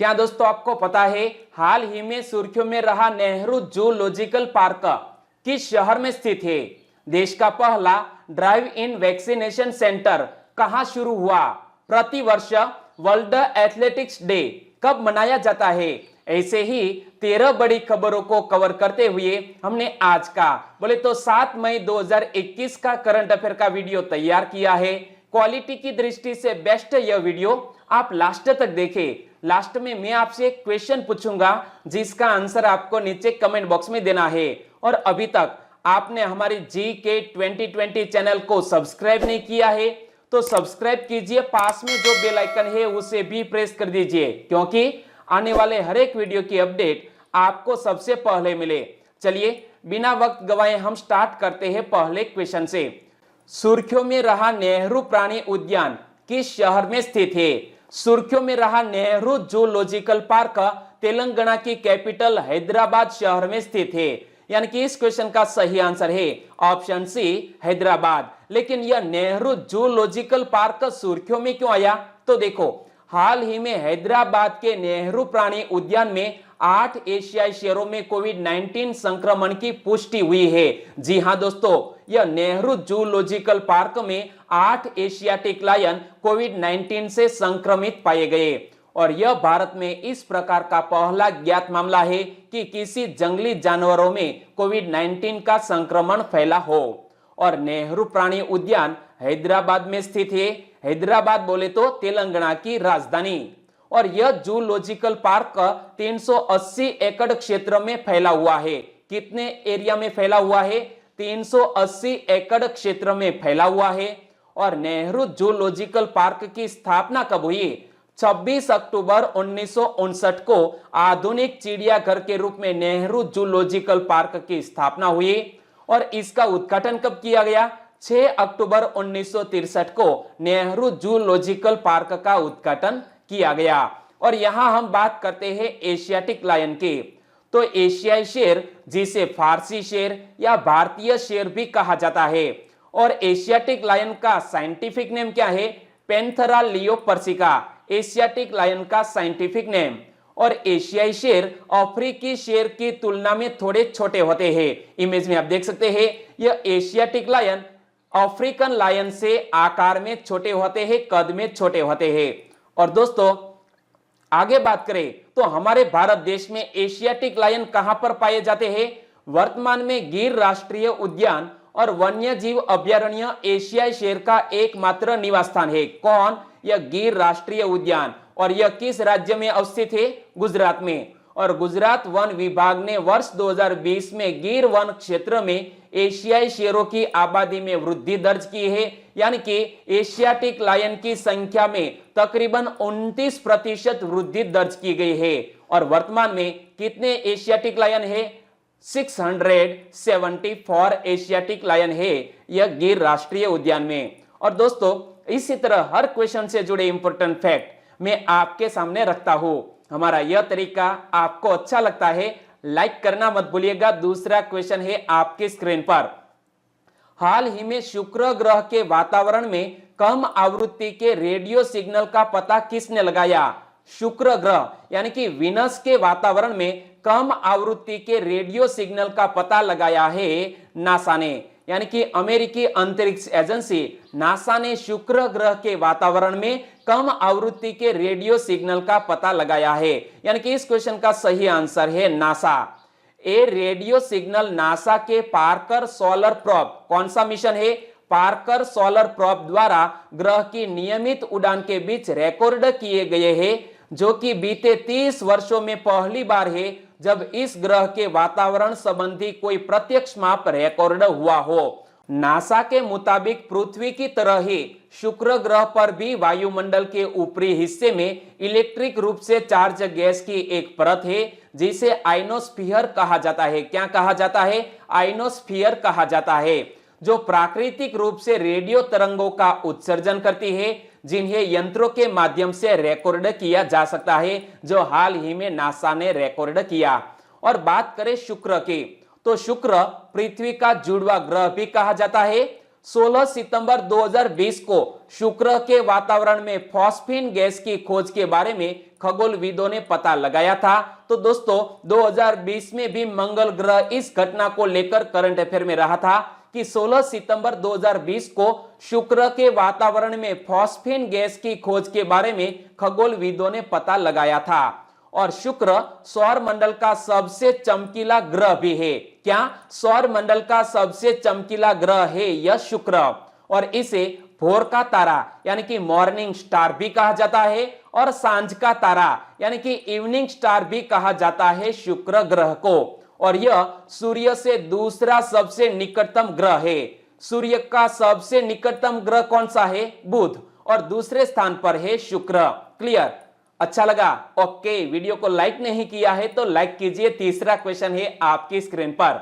क्या दोस्तों आपको पता है हाल ही में सुर्खियों में रहा नेहरू जूलॉजिकल पार्क किस शहर में स्थित है? देश का पहला ड्राइव इन वैक्सीनेशन सेंटर कहां शुरू हुआ? प्रतिवर्ष वर्ल्ड एथलेटिक्स डे कब मनाया जाता है? ऐसे ही 13 बड़ी खबरों को कवर करते हुए हमने आज का बोले तो 7 मई 2021 का करंट अफेयर का वीडियो तैयार किया है। क्वालिटी की दृष्टि से बेस्ट यह वीडियो आप लास्ट तक देखें। लास्ट में मैं आपसे एक क्वेश्चन पूछूंगा जिसका आंसर आपको नीचे कमेंट बॉक्स में देना है। और अभी तक आपने हमारी GK 2020 चैनल को सब्सक्राइब नहीं किया है तो सब्सक्राइब कीजिए, पास में जो बेल आइकन है उसे भी प्रेस कर दीजिए क्योंकि आने वाले हर एक वीडियो की अपडेट आपको सबसे पहले मिले। चलिए बिना वक्त गवाए हम स्टार्ट करते हैं पहले क्वेश्चन से। सुर्खियों में रहा नेहरू प्राणी उद्यान किस शहर में स्थित है? सुर्खियों में रहा नेहरू जूलॉजिकल पार्क तेलंगाना की कैपिटल हैदराबाद शहर में स्थित है। यानी कि इस क्वेश्चन का सही आंसर है ऑप्शन सी हैदराबाद। लेकिन यह नेहरू जूलॉजिकल पार्क सुर्खियों में क्यों आया? तो देखो हाल ही में हैदराबाद के नेहरू प्राणी उद्यान में 8 एशियाई शहरों में कोविड-19 संक्रमण की पुष्टि हुई है। जी हां दोस्तों, यह नेहरू जूलॉजिकल पार्क में 8 एशियाटिक लायन कोविड-19 से संक्रमित पाए गए और यह भारत में इस प्रकार का पहला ज्ञात मामला है कि किसी जंगली जानवरों में कोविड-19 का संक्रमण फैला हो। और नेहरू प्राणी उद्यान हैदराबाद में स्थित है। हैदराबाद बोले तो तेलंगाना की राजधानी। और यह जूलॉजिकल पार्क 380 एकड़ क्षेत्र में फैला हुआ है। कितने एरिया में फैला हुआ है? 380 एकड़ क्षेत्र में फैला हुआ है। और नेहरू जूलॉजिकल पार्क की स्थापना कब हुई? 26 अक्टूबर 1959 को आधुनिक चिड़ियाघर के रूप में नेहरू जूलॉजिकल पार्क की स्थापना हुई। और इसका उद्घाटन कब किया गया? 6 अक्टूबर 1963 को नेहरू जूलॉजिकल पार्क का उद्घाटन किया गया। और यहां हम बात करते हैं एशियाटिक लायन की। तो एशियाई शेर जिसे फारसी शेर या भारतीय शेर भी कहा जाता है। और एशियाटिक लायन का साइंटिफिक नेम क्या है? पैंथेरा लियोपर्सिका एशियाटिक लायन का साइंटिफिक नेम। और एशियाई शेर अफ्रीकी शेर की तुलना में थोड़े छोटे होते हैं। इमेज में आप देख सकते हैं यह एशियाटिक लायन अफ्रीकन लायन से आकार में छोटे होते हैं, कद में छोटे होते हैं। और दोस्तों आगे बात करें तो हमारे भारत देश में एशियाटिक लायन कहां पर पाए जाते हैं? वर्तमान में गिर राष्ट्रीय उद्यान और वन्य जीव अभयारण्य एशियाई शेर का एकमात्र निवास स्थान है। कौन? यह गिर राष्ट्रीय उद्यान। और यह किस राज्य में अवस्थित है? गुजरात में। और गुजरात वन विभाग ने वर्ष 2020 में गिर वन क्षेत्र में एशियाई शेरों की आबादी में वृद्धि दर्ज की है। यानी कि एशियाटिक लायन की संख्या में तकरीबन 29% वृद्धि दर्ज की गई है। और वर्तमान में कितने एशियाटिक लायन है? 674 एशियाटिक लायन है यह गिर राष्ट्रीय उद्यान में। और दोस्तों इसी तरह हर क्वेश्चन से जुड़े इंपॉर्टेंट फैक्ट मैं आपके सामने रखता हूं। हमारा यह तरीका आपको अच्छा लगता है लाइक करना मत भूलिएगा। दूसरा क्वेश्चन है आपकी स्क्रीन पर। हाल ही में शुक्र ग्रह के वातावरण में कम आवृत्ति के रेडियो सिग्नल का पता किसने लगाया? शुक्र ग्रह यानी कि विनस के वातावरण में कम आवृत्ति के रेडियो सिग्नल का पता लगाया है नासा ने। यानी कि अमेरिकी अंतरिक्ष एजेंसी नासा ने शुक्र ग्रह के वातावरण में कम आवृत्ति के रेडियो सिग्नल का पता लगाया है। यानी कि इस क्वेश्चन का सही आंसर है नासा। ए रेडियो सिग्नल नासा के पार्कर सोलर प्रोब, कौन सा मिशन है? पार्कर सोलर प्रोब द्वारा ग्रह की नियमित उड़ान के बीच रिकॉर्ड किए गए हैं, जो कि बीते 30 वर्षों में पहली बार है जब इस ग्रह के वातावरण संबंधी कोई प्रत्यक्ष माप रिकॉर्ड हुआ हो। नासा के मुताबिक पृथ्वी की तरह ही शुक्र ग्रह पर भी वायुमंडल के ऊपरी हिस्से में इलेक्ट्रिक रूप से चार्ज गैस की एक परत है जिसे आइनोस्फीयर कहा जाता है। क्या कहा जाता है? आइनोस्फीयर कहा जाता है, जो प्राकृतिक रूप से रेडियो तरंगों का उत्सर्जन करती है जिन्हें यंत्रों के माध्यम से रिकॉर्ड किया जा सकता है, जो हाल ही में नासा ने रिकॉर्ड किया। और बात करें शुक्र की तो शुक्र पृथ्वी का जुड़वा ग्रह भी कहा जाता है। 16 सितंबर 2020 को शुक्र के वातावरण में फॉस्फीन गैस की खोज के बारे में खगोलविदों ने पता लगाया था। तो दोस्तों 2020 में भी मंगल ग्रह इस घटना को लेकर करंट अफेयर में रहा था कि 16 सितंबर 2020 को शुक्र के वातावरण में फॉस्फीन गैस की खोज के बारे में खगोलविदों ने पता लगाया था। और शुक्र सौर मंडल का सबसे चमकीला ग्रह भी है। क्या सौर मंडल का सबसे चमकीला ग्रह है यह शुक्र, और इसे भोर का तारा यानी कि मॉर्निंग स्टार भी कहा जाता है और सांझ का तारा यानी कि इवनिंग स्टार भी कहा जाता है शुक्र ग्रह को। और यह सूर्य से दूसरा सबसे निकटतम ग्रह है। सूर्य का सबसे निकटतम ग्रह कौन सा है? बुध, और दूसरे स्थान पर है शुक्र। क्लियर? अच्छा लगा? ओके, वीडियो को लाइक नहीं किया है तो लाइक कीजिए। तीसरा क्वेश्चन है आपकी स्क्रीन पर।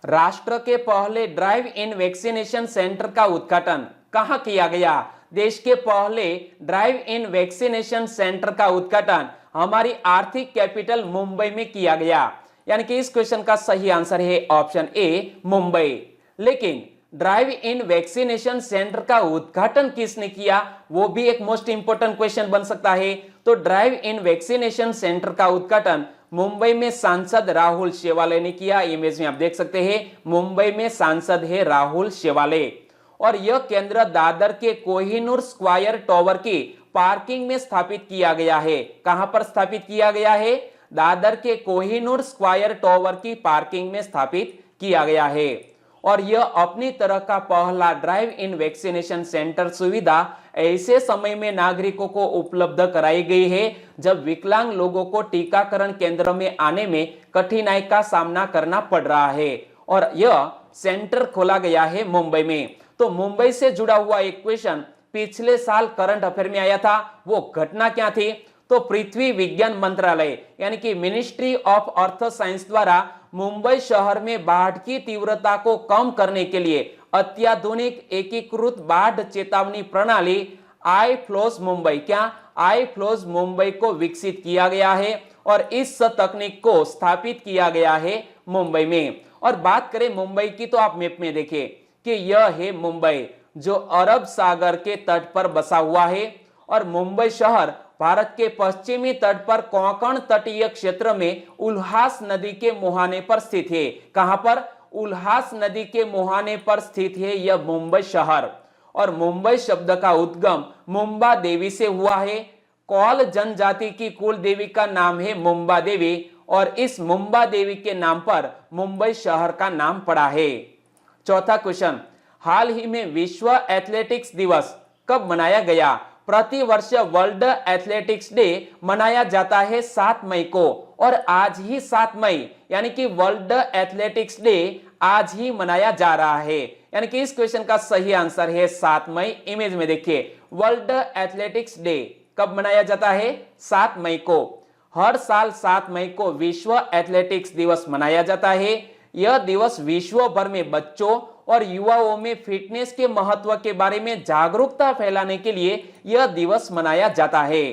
राष्ट्र के पहले ड्राइव इन वैक्सीनेशन सेंटर का उद्घाटन कहां किया गया? देश के पहले ड्राइव इन वैक्सीनेशन सेंटर का उद्घाटन हमारी आर्थिक कैपिटल मुंबई में किया गया। यानी कि इस क्वेश्चन का सही आंसर है ऑप्शन ए, मुंबई। लेकिन ड्राइव इन वैक्सीनेशन सेंटर का उद्घाटन किसने किया, वो भी एक मोस्ट इंपोर्टेंट क्वेश्चन बन सकता है। तो ड्राइव इन वैक्सीनेशन सेंटर का उद्घाटन मुंबई में सांसद राहुल शेवाले ने किया। इमेज में आप देख सकते हैं, मुंबई में सांसद है राहुल शेवाले। और यह केंद्र दादर के कोहिनूर स्क्वायर टावर की पार्किंग में स्थापित किया गया है। कहां पर स्थापित किया गया है? दादर के कोहिनूर स्क्वायर टावर की पार्किंग में स्थापित किया गया है। और यह अपनी तरह का पहला ड्राइव इन वैक्सीनेशन सेंटर सुविधा ऐसे समय में नागरिकों को उपलब्ध कराई गई है जब विकलांग लोगों को टीकाकरण केंद्र में आने में कठिनाई का सामना करना पड़ रहा है। और यह सेंटर खोला गया है मुंबई में। तो मुंबई से जुड़ा हुआ एक क्वेश्चन पिछले साल करंट अफेयर में आया था। वो घटना क्या थी? तो पृथ्वी विज्ञान मंत्रालय यानी कि मिनिस्ट्री ऑफ अर्थ साइंस द्वारा मुंबई शहर में बाढ़ की तीव्रता को कम करने के लिए अत्याधुनिक एकीकृत बाढ़ चेतावनी प्रणाली आई फ्लोज मुंबई, क्या आई फ्लोज मुंबई को विकसित किया गया है और इस तकनीक को स्थापित किया गया है मुंबई में। और बात करें मुंबई की तो आप मैप में देखिए कि यह है मुंबई जो अरब सागर के तट पर बसा हुआ है। और मुंबई शहर भारत के पश्चिमी तट पर कोंकण तटीय क्षेत्र में उल्हास नदी के मुहाने पर स्थित है। कहां पर? उल्हास नदी के मुहाने पर स्थित है यह मुंबई शहर। और मुंबई शब्द का उद्गम मुंबा देवी से हुआ है। कौल जनजाति की कुल देवी का नाम है मुंबा देवी और इस मुंबा देवी के नाम पर मुंबई शहर का नाम पड़ा है। चौथा क्वेश्चन, हाल ही में विश्व एथलेटिक्स दिवस कब मनाया गया? प्रति वर्ष वर्ल्ड एथलेटिक्स डे मनाया जाता है 7 मई को और आज ही 7 मई यानी कि वर्ल्ड एथलेटिक्स डे आज ही मनाया जा रहा है। यानी कि इस क्वेश्चन का सही आंसर है 7 मई। इमेज में देखिए, वर्ल्ड एथलेटिक्स डे कब मनाया जाता है? 7 मई को। हर साल 7 मई को विश्व एथलेटिक्स दिवस मनाया जाता है। यह दिवस विश्व भर में बच्चों और युवाओं में फिटनेस के महत्व के बारे में जागरूकता फैलाने के लिए यह दिवस मनाया जाता है।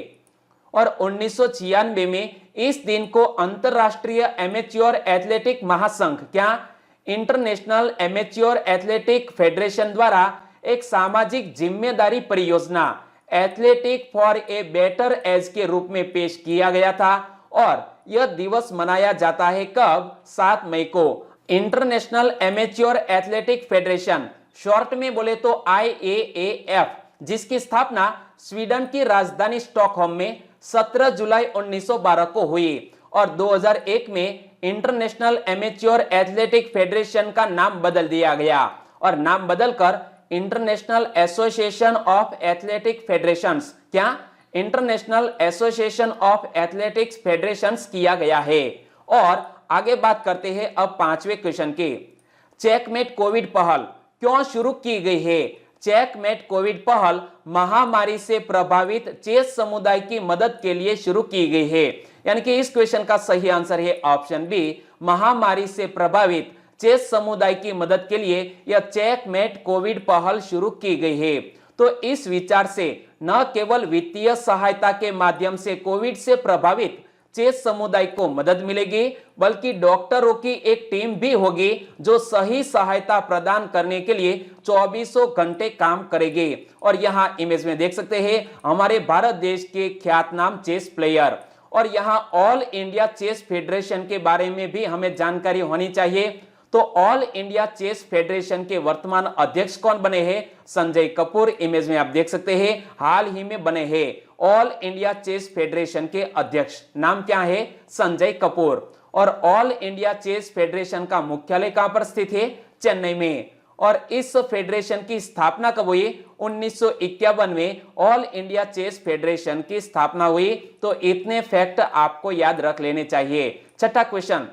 और 1996 में इस दिन को अंतरराष्ट्रीय एमेच्योर एथलेटिक महासंघ, क्या इंटरनेशनल एमेच्योर एथलेटिक फेडरेशन द्वारा एक सामाजिक जिम्मेदारी परियोजना athletic for a better age के रूप में पेश किया गया था। और यह दिवस मनाया जाता है कब? 7 मई को। International amateur athletic federation, short में बोले तो IAAF, जिसकी स्थापना स्वीडन की राजधानी स्टॉकहोम में 17 जुलाई 1912 को हुई। और 2001 में इंटरनेशनल एमेच्योर एथलेटिक फेडरेशन का नाम बदल दिया गया और नाम बदलकर international association of athletic federations, क्या international association of athletics federations किया गया है। और आगे बात करते हैं अब 5वें क्वेश्चन की। चेकमेट कोविड पहल क्यों शुरू की गई है? चेकमेट कोविड पहल महामारी से प्रभावित चेस समुदाय की मदद के लिए शुरू की गई है। यानी कि इस क्वेश्चन का सही आंसर है ऑप्शन बी, महामारी से प्रभावित चेस समुदाय की मदद के लिए यह चेकमेट कोविड पहल शुरू की गई है। तो इस विचार से न केवल वित्तीय सहायता के माध्यम से कोविड से प्रभावित चेस समुदाय को मदद मिलेगी, बल्कि डॉक्टरों की एक टीम भी होगी जो सही सहायता प्रदान करने के लिए 24 घंटे काम करेगी। और यहां इमेज में देख सकते हैं हमारे भारत देश के ख्यातनाम चेस प्लेयर। और यहां ऑल इंडिया चेस फेडरेशन के बारे में भी हमें जानकारी होनी चाहिए। तो ऑल इंडिया चेस फेडरेशन के वर्तमान अध्यक्ष कौन बने हैं? संजय कपूर। इमेज में आप देख सकते हैं हाल ही में बने हैं ऑल इंडिया चेस फेडरेशन के अध्यक्ष। नाम क्या है? संजय कपूर। और ऑल इंडिया चेस फेडरेशन का मुख्यालय कहां पर स्थित है? चेन्नई में। और इस फेडरेशन की स्थापना कब हुई? 1951 में ऑल इंडिया चेस फेडरेशन की स्थापना हुई। तो इतने फैक्ट आपको याद रख लेने चाहिए। छठा क्वेश्चन,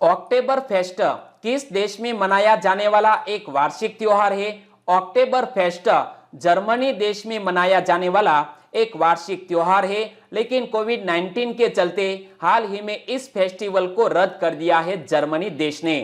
अक्टूबर फेस्ट किस देश में मनाया जाने वाला एक वार्षिक त्योहार है? अक्टूबर फेस्ट जर्मनी देश में मनाया जाने वाला एक वार्षिक त्योहार है, लेकिन कोविड-19 के चलते हाल ही में इस फेस्टिवल को रद्द कर दिया है जर्मनी देश ने।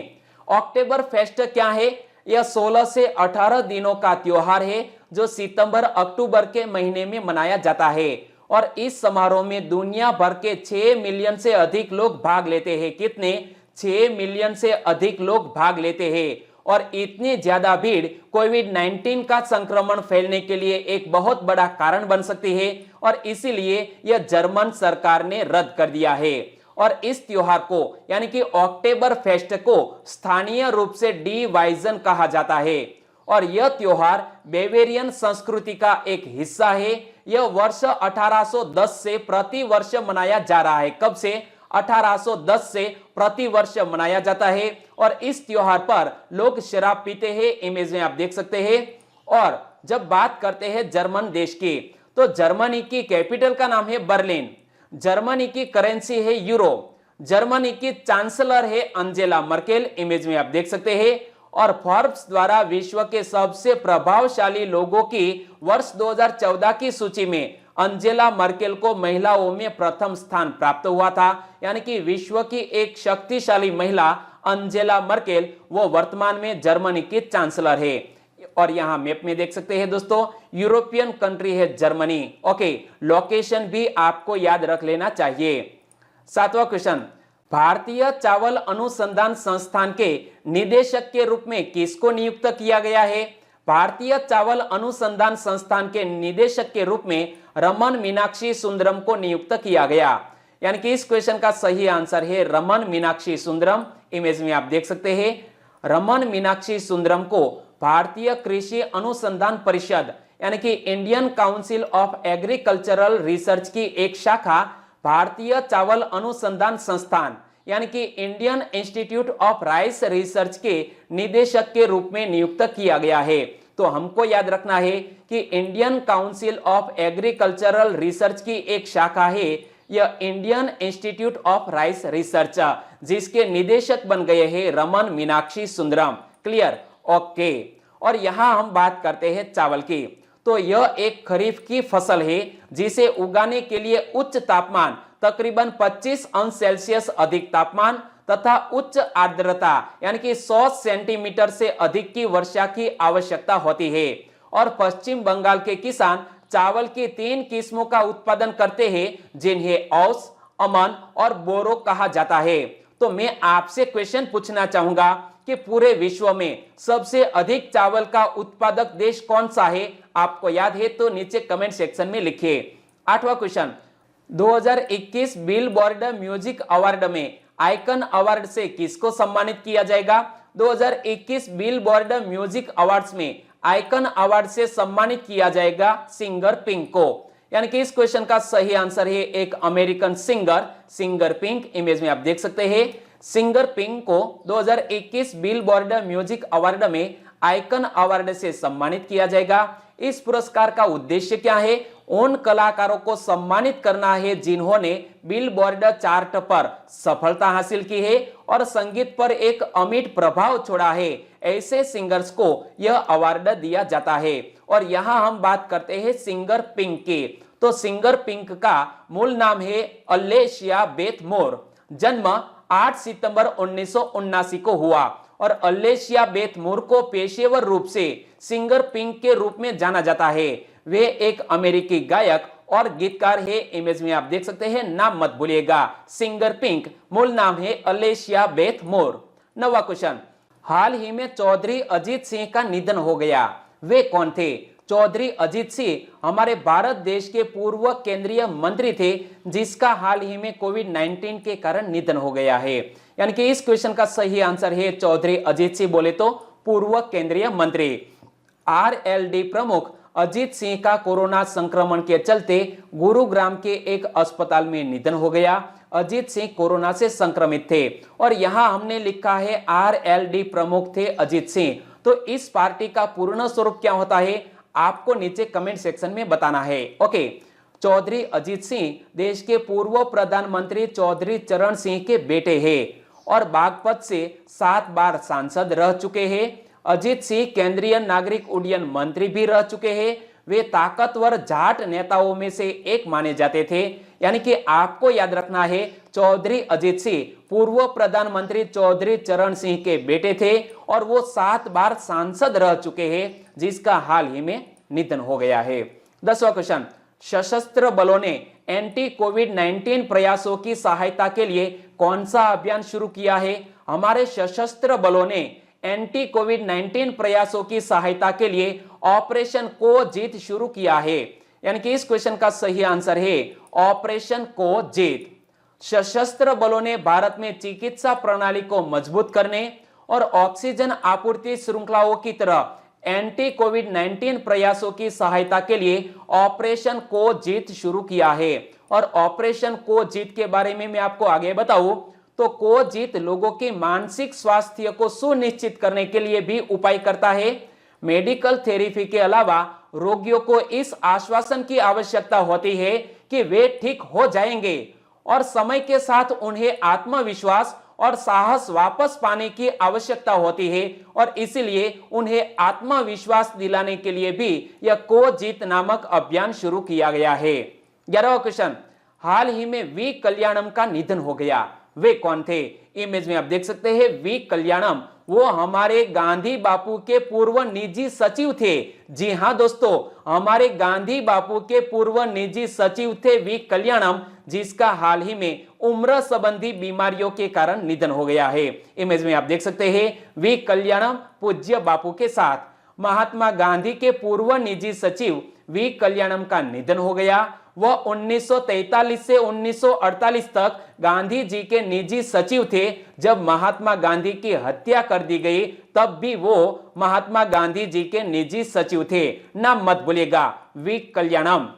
अक्टूबर फेस्ट क्या है? यह 16 से 18 दिनों का त्योहार है जो सितंबर अक्टूबर के महीने में मनाया जाता है। और इस समारोह में दुनिया भर के 6 मिलियन से अधिक लोग भाग लेते हैं। कितने? 6 मिलियन से अधिक लोग भाग लेते हैं। और इतनी ज्यादा भीड़ कोविड-19 का संक्रमण फैलने के लिए एक बहुत बड़ा कारण बन सकती है, और इसीलिए यह जर्मन सरकार ने रद्द कर दिया है। और इस त्योहार को यानी कि अक्टूबर फेस्ट को स्थानीय रूप से डी वाइजन कहा जाता है। और यह त्योहार बेवेरियन संस्कृति का एक हिस्सा है। यह वर्ष 1810 से प्रति वर्ष मनाया जा रहा है। कब से? 1810 से प्रति वर्ष मनाया जाता है। और इस त्योहार पर लोग शराब पीते हैं। इमेज में आप देख सकते हैं। और जब बात करते हैं जर्मन देश की, तो जर्मनी की कैपिटल का नाम है बर्लिन। जर्मनी की करेंसी है यूरो। जर्मनी की चांसलर है अंजेला मर्केल। इमेज में आप देख सकते हैं। और फोर्ब्स द्वारा विश्व के सबसे प्रभावशाली लोगों की वर्ष 2014 की सूची में अंजेला मर्केल को महिलाओं में प्रथम स्थान प्राप्त हुआ था। यानी कि विश्व की एक शक्तिशाली महिला अंजेला मर्केल वो वर्तमान में जर्मनी की चांसलर है। और यहां मैप में देख सकते हैं दोस्तों, यूरोपियन कंट्री है जर्मनी। ओके, लोकेशन भी आपको याद रख लेना चाहिए। सातवां क्वेश्चन, भारतीय चावल अनुसंधान संस्थान के निदेशक के रूप में किसको नियुक्त किया गया है? भारतीय चावल अनुसंधान संस्थान के निदेशक के रूप में रमन मीनाक्षी सुंदरम को नियुक्त किया गया। यानी कि इस क्वेश्चन का सही आंसर है रमन मीनाक्षी सुंदरम। इमेज में आप देख सकते हैं रमन मीनाक्षी सुंदरम को भारतीय कृषि अनुसंधान परिषद यानी कि Indian council of agricultural research की एक शाखा भारतीय चावल अनुसंधान संस्थान यानी कि Indian institute of rice research के निदेशक के रूप में नियुक्त किया गया है। तो हमको याद रखना है कि Indian council of agricultural research की एक शाखा है यह Indian institute of rice research, जिसके निदेशक बन गए हैं रमन मीनाक्षी सुंदरम। क्लियर? ओके। और यहां हम बात करते हैं चावल की। तो यह एक खरीफ की फसल है जिसे उगाने के लिए उच्च तापमान तकरीबन 25 अंश सेल्सियस अधिक तापमान तथा उच्च आर्द्रता यानी कि 100 सेंटीमीटर से अधिक की वर्षा की आवश्यकता होती है। और पश्चिम बंगाल के किसान चावल की 3 किस्मों का उत्पादन करते हैं जिन्हें औस, अमन और बोरो कहा जाता है। तो मैं आपसे क्वेश्चन पूछना चाहूंगा कि पूरे विश्व में सबसे अधिक चावल का उत्पादक देश कौन सा है? आपको याद है तो नीचे कमेंट सेक्शन में लिखिए। 8वां क्वेश्चन, 2021 बिलबोर्ड म्यूजिक अवार्ड में आइकन अवार्ड से किसको सम्मानित किया जाएगा? 2021 बिलबोर्ड म्यूजिक अवार्ड्स में आइकन अवार्ड से सम्मानित किया जाएगा सिंगर पिंक को। यानी कि इस क्वेश्चन का सही आंसर है एक अमेरिकन सिंगर पिंक। इमेज में आप देख सकते हैं सिंगर पिंक को 2021 बिलबोर्ड म्यूजिक अवार्ड में आइकन अवार्ड से सम्मानित किया जाएगा। इस पुरस्कार का उद्देश्य क्या है? उन कलाकारों को सम्मानित करना है जिन्होंने बिलबोर्ड चार्ट पर सफलता हासिल की है और संगीत पर एक अमिट प्रभाव छोड़ा है। ऐसे सिंगर्स को यह अवार्ड दिया जाता है। और यहां हम बात करते हैं सिंगर पिंक की। तो सिंगर पिंक का मूल नाम है अलेशिया बेथ मोर। जन्म 8 सितंबर 1979 को हुआ और अलेशिया बेथ मोर को पेशेवर रूप से सिंगर पिंक के रूप में जाना जाता है। वे एक अमेरिकी गायक और गीतकार है, इमेज में आप देख सकते हैं, नाम मत भूलिएगा, सिंगर पिंक, मूल नाम है अलेशिया बेथ मोर। 9वां क्वेश्चन, हाल ही में चौधरी अजीत सिंह का निधन हो गया, वे कौन थे? चौधरी अजीत सिंह हमारे भारत देश के पूर्व केंद्रीय मंत्री थे, जिसका हाल ही में कोविड-19 के कारण निधन हो गया है। यानी कि इस क्वेश्चन का सही आंसर है चौधरी अजीत सिंह, बोले तो पूर्व केंद्रीय मंत्री। आरएलडी प्रमुख अजीत सिंह का कोरोना संक्रमण के चलते गुरुग्राम के एक अस्पताल में निधन हो गया। अजीत सिंह कोरोना से संक्रमित थे और यहां हमने लिखा है आरएलडी प्रमुख थे अजीत सिंह। तो इस पार्टी का पूर्ण स्वरूप क्या होता है, आपको नीचे कमेंट सेक्शन में बताना है। ओके, चौधरी अजीत सिंह देश के पूर्व प्रधानमंत्री चौधरी चरण सिंह के बेटे हैं और बागपत से 7 बार सांसद रह चुके हैं। अजीत सिंह केंद्रीय नागरिक उड्डयन मंत्री भी रह चुके हैं। वे ताकतवर जाट नेताओं में से एक माने जाते थे। यानी कि आपको याद रखना है, चौधरी अजीत सिंह पूर्व प्रधानमंत्री चौधरी चरण सिंह के बेटे थे और वो 7 बार सांसद रह चुके हैं, जिसका हाल ही में निधन हो गया है। 10वां क्वेश्चन, सशस्त्र बलों ने एंटी कोविड-19 प्रयासों की सहायता के लिए कौन सा अभियान शुरू किया है? हमारे सशस्त्र बलों ने एंटी कोविड-19 प्रयासों की सहायता के लिए ऑपरेशन को जीत शुरू किया है। यानी कि इस क्वेश्चन का सही आंसर है ऑपरेशन को जीत। सशस्त्र बलों ने भारत में चिकित्सा प्रणाली को मजबूत करने और ऑक्सीजन आपूर्ति श्रृंखलाओं की तरह एंटी कोविड-19 प्रयासों की सहायता के लिए ऑपरेशन को जीत शुरू किया है। और ऑपरेशन को जीत के बारे में मैं आपको आगे बताऊं तो को जीत लोगों के मानसिक स्वास्थ्य को सुनिश्चित करने के लिए भी उपाय करता है। मेडिकल थेरेपी के अलावा रोगियों को इस आश्वासन की आवश्यकता होती है कि वे ठीक हो जाएंगे और समय के साथ उन्हें आत्मविश्वास और साहस वापस पाने की आवश्यकता होती है और इसीलिए उन्हें आत्मविश्वास दिलाने के लिए भी यह को जीत नामक अभियान शुरू किया गया है। 11वां क्वेश्चन, हाल ही में वी कल्याणम का निधन हो गया, वे कौन थे? इमेज में आप देख सकते हैं वी कल्याणम, वो हमारे गांधी बापू के पूर्व निजी सचिव थे। जी हां दोस्तों, हमारे गांधी बापू के पूर्व निजी सचिव थे वी कल्याणम, जिसका हाल ही में उम्र संबंधी बीमारियों के कारण निधन हो गया है। इमेज में आप देख सकते हैं वी कल्याणम पूज्य बापू के साथ महात्मा गांधी के पूर्व निजी सचिव वी कल्याणम का निधन हो गया। वह 1943 से 1948 तक गांधी जी के निजी सचिव थे। जब महात्मा गांधी की हत्या कर दी गई तब भी वो महात्मा गांधी जी के निजी सचिव थे। नाम मत भूलिएगा, वी कल्याणम।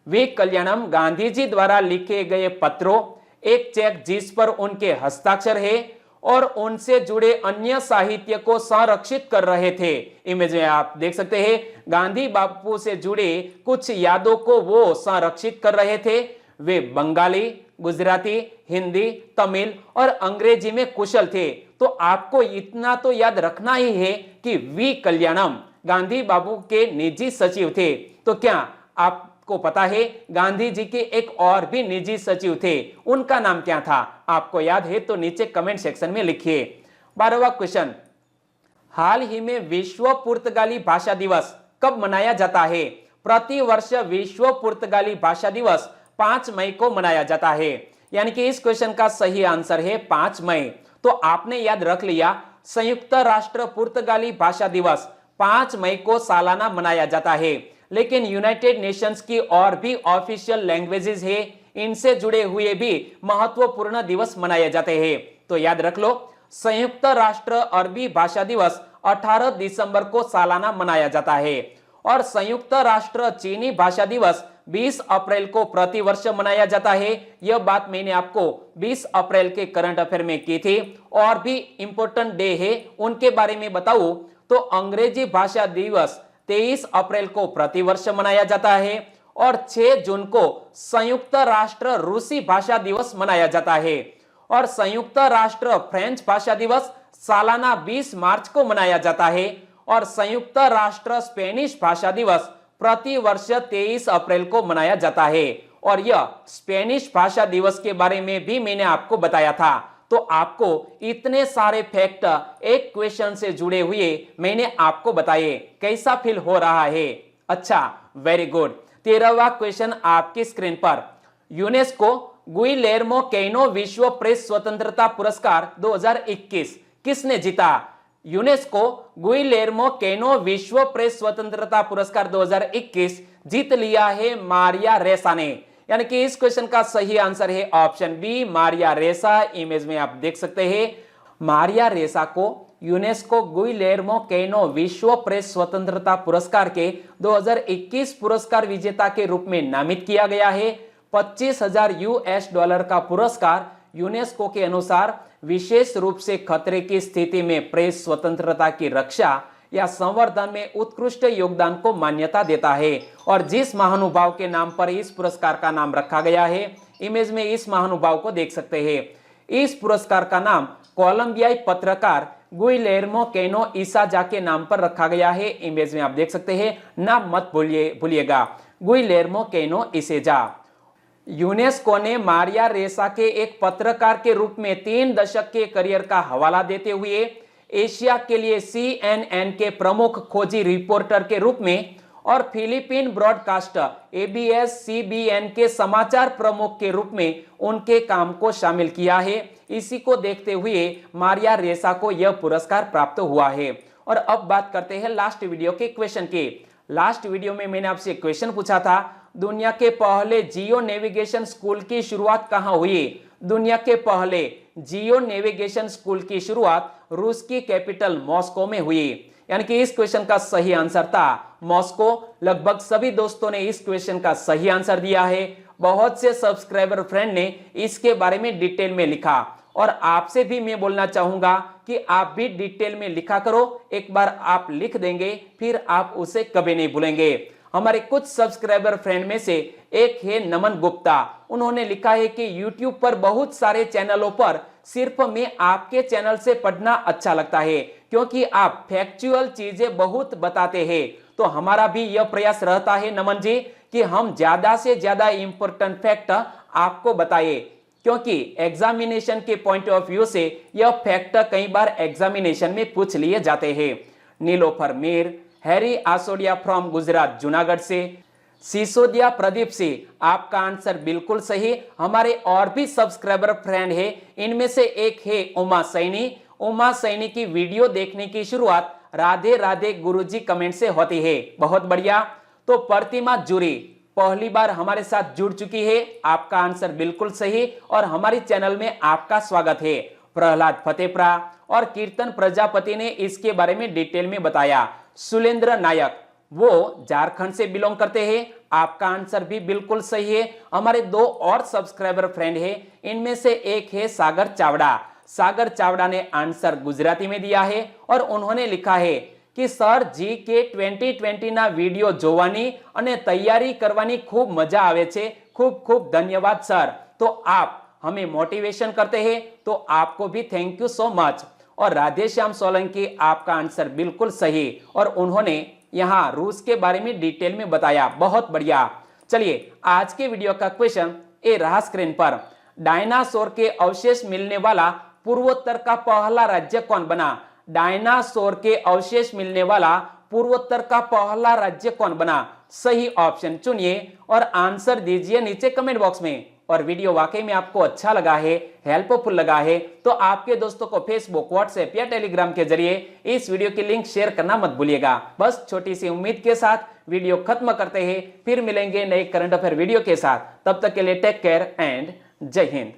वी कल्याणम गांधी जी द्वारा लिखे गए पत्रों, एक चेक जिस पर उनके हस्ताक्षर है और उनसे जुड़े अन्य साहित्य को संरक्षित कर रहे थे। इमेज में आप देख सकते हैं गांधी बापू से जुड़े कुछ यादों को वो संरक्षित कर रहे थे। वे बंगाली, गुजराती, हिंदी, तमिल और अंग्रेजी में कुशल थे। तो आपको इतना तो याद रखना ही है कि वी कल्याणम गांधी बापू के निजी सचिव थे। तो क्या आपको पता है गांधी जी के एक और भी निजी सचिव थे, उनका नाम क्या था? आपको याद है तो नीचे कमेंट सेक्शन में लिखिए। 12वां क्वेश्चन, हाल ही में विश्व पुर्तगाली भाषा दिवस कब मनाया जाता है? प्रति वर्ष विश्व पुर्तगाली भाषा दिवस 5 मई को मनाया जाता है। यानी कि इस क्वेश्चन का सही आंसर है 5 मई। तो आपने याद रख लिया, संयुक्त राष्ट्र पुर्तगाली भाषा दिवस 5 मई को सालाना मनाया जाता है। लेकिन यूनाइटेड नेशंस की और भी ऑफिशियल लैंग्वेजेस है, इनसे जुड़े हुए भी महत्वपूर्ण दिवस मनाए जाते हैं। तो याद रख लो, संयुक्त राष्ट्र अरबी भाषा दिवस 18 दिसंबर को सालाना मनाया जाता है और संयुक्त राष्ट्र चीनी भाषा दिवस 20 अप्रैल को प्रतिवर्ष मनाया जाता है। यह बात मैंने आपको 20 अप्रैल के करंट अफेयर में की थी। और भी इंपॉर्टेंट डे है, उनके बारे में बताऊं तो अंग्रेजी भाषा दिवस 23 अप्रैल को प्रतिवर्ष मनाया जाता है और 6 जून को संयुक्त राष्ट्र रूसी भाषा दिवस मनाया जाता है और संयुक्त राष्ट्र फ्रेंच भाषा दिवस सालाना 20 मार्च को मनाया जाता है और संयुक्त राष्ट्र स्पेनिश भाषा दिवस प्रति वर्ष 23 अप्रैल को मनाया जाता है। और यह स्पेनिश भाषा दिवस के बारे में भी मैंने आपको बताया था। तो आपको इतने सारे फैक्ट एक क्वेश्चन से जुड़े हुए मैंने आपको बताए, कैसा फील हो रहा है? अच्छा, वेरी गुड। 13वां क्वेश्चन आपकी स्क्रीन पर। यूनेस्को गुइलेर्मो कैनो विश्व प्रेस स्वतंत्रता पुरस्कार 2021 किसने जीता? यूनेस्को गुइलेर्मो कैनो विश्व प्रेस स्वतंत्रता पुरस्कार 2021 जीत लिया है मारिया रेसा ने। यानी कि इस क्वेश्चन का सही आंसर है ऑप्शन बी, मारिया रेसा। इमेज में आप देख सकते हैं मारिया रेसा को यूनेस्को गुइलेर्मो कैनो विश्व प्रेस स्वतंत्रता पुरस्कार के 2021 पुरस्कार विजेता के रूप में नामित किया गया है। $25,000 का पुरस्कार यूनेस्को के अनुसार विशेष रूप से खतरे की स्थिति में प्रेस स्वतंत्रता की रक्षा या संवर्धन में उत्कृष्ट योगदान को मान्यता देता है। और जिस महानुभाव के नाम पर इस पुरस्कार का नाम रखा गया है, इमेज में इस महानुभाव को देख सकते हैं। इस पुरस्कार का नाम कोलंबियाई पत्रकार गुइलेर्मो कैनो इसाजा के नाम पर रखा गया है। इमेज में आप देख सकते हैं, नाम मत भूलिएगा, गुइलेर्मो कैनो इसाजा। यूनेस्को ने मारिया रेसा के एक पत्रकार के रूप में 3 दशक के करियर का हवाला देते हुए एशिया के लिए CNN के प्रमुख खोजी रिपोर्टर के रूप में और फिलीपीन ब्रॉडकास्टर ABS-CBN के समाचार प्रमुख के रूप में उनके काम को शामिल किया है। इसी को देखते हुए मारिया रेसा को यह पुरस्कार प्राप्त हुआ है। और अब बात करते हैं लास्ट वीडियो के क्वेश्चन की। लास्ट वीडियो में मैंने आपसे क्वेश्चन पूछा था, दुनिया के पहले जियो नेविगेशन स्कूल की शुरुआत कहां हुई? दुनिया के पहले जियो नेविगेशन स्कूल की शुरुआत रूस की कैपिटल मॉस्को में हुई। यानी कि इस क्वेश्चन का सही आंसर था मॉस्को। लगभग सभी दोस्तों ने इस क्वेश्चन का सही आंसर दिया है। बहुत से सब्सक्राइबर फ्रेंड ने इसके बारे में डिटेल में लिखा और आपसे भी मैं बोलना चाहूंगा कि आप भी डिटेल में लिखा करो। एक बार आप लिख देंगे फिर आप उसे कभी नहीं भूलेंगे। हमारे कुछ सब्सक्राइबर फ्रेंड में से एक है नमन गुप्ता। उन्होंने लिखा है कि YouTube पर बहुत सारे चैनलों पर सिर्फ मैं आपके चैनल से पढ़ना अच्छा लगता है क्योंकि आप फैक्चुअल चीजें बहुत बताते हैं। तो हमारा भी यह प्रयास रहता है नमन जी कि हम ज्यादा से ज्यादा इंपॉर्टेंट फैक्ट आपको बताए, क्योंकि एग्जामिनेशन के पॉइंट ऑफ व्यू से यह फैक्ट कई बार एग्जामिनेशन में पूछ लिए जाते हैं। नीलोफर मीर, हैरी आसोडिया फ्रॉम गुजरात जूनागढ़ से, सिसोदिया प्रदीप से आपका आंसर बिल्कुल सही। हमारे और भी सब्सक्राइबर फ्रेंड है, इनमें से एक है उमा सैनी। उमा सैनी की वीडियो देखने की शुरुआत राधे राधे गुरुजी कमेंट से होती है, बहुत बढ़िया। तो प्रतिमा जूरी पहली बार हमारे साथ जुड़ चुकी है, आपका आंसर बिल्कुल सही और हमारी चैनल में आपका स्वागत है। प्रहलाद फतेपुरा और कीर्तन प्रजापति ने इसके बारे में डिटेल में बताया। सुलेंद्र नायक वो झारखंड से बिलोंग करते हैं, आपका आंसर भी बिल्कुल सही है। हमारे 2 और सब्सक्राइबर फ्रेंड है, इनमें से एक है सागर चावड़ा। सागर चावड़ा ने आंसर गुजराती में दिया है और उन्होंने लिखा है कि सर जी के 2020 ना वीडियो જોવાની અને તૈયારી કરવાની ખૂબ મજા આવે છે, खूब खूब धन्यवाद सर। तो आप हमें मोटिवेशन करते हैं, तो आपको भी थैंक यू सो मच। और राधेश्याम सोलंकी आपका आंसर बिल्कुल सही और उन्होंने यहाँ रूस के बारे में डिटेल में बताया, बहुत बढ़िया। चलिए आज के वीडियो का क्वेश्चन ए रहा स्क्रीन पर। डायनासोर के अवशेष मिलने वाला पूर्वोत्तर का पहला राज्य कौन बना? डायनासोर के अवशेष मिलने वाला पूर्वोत्तर का पहला राज्य कौन बना? सही ऑप्शन चुनिए और आंसर दीजिए नीचे कमेंट बॉक्स में। और वीडियो वाकई में आपको अच्छा लगा है, हेल्पफुल लगा है, तो आपके दोस्तों को फेसबुक, व्हाट्सएप या टेलीग्राम के जरिए इस वीडियो की लिंक शेयर करना मत भूलिएगा। बस छोटी सी उम्मीद के साथ वीडियो खत्म करते हैं, फिर मिलेंगे नए करंट अफेयर वीडियो के साथ। तब तक के लिए टेक केयर एंड जय हिंद।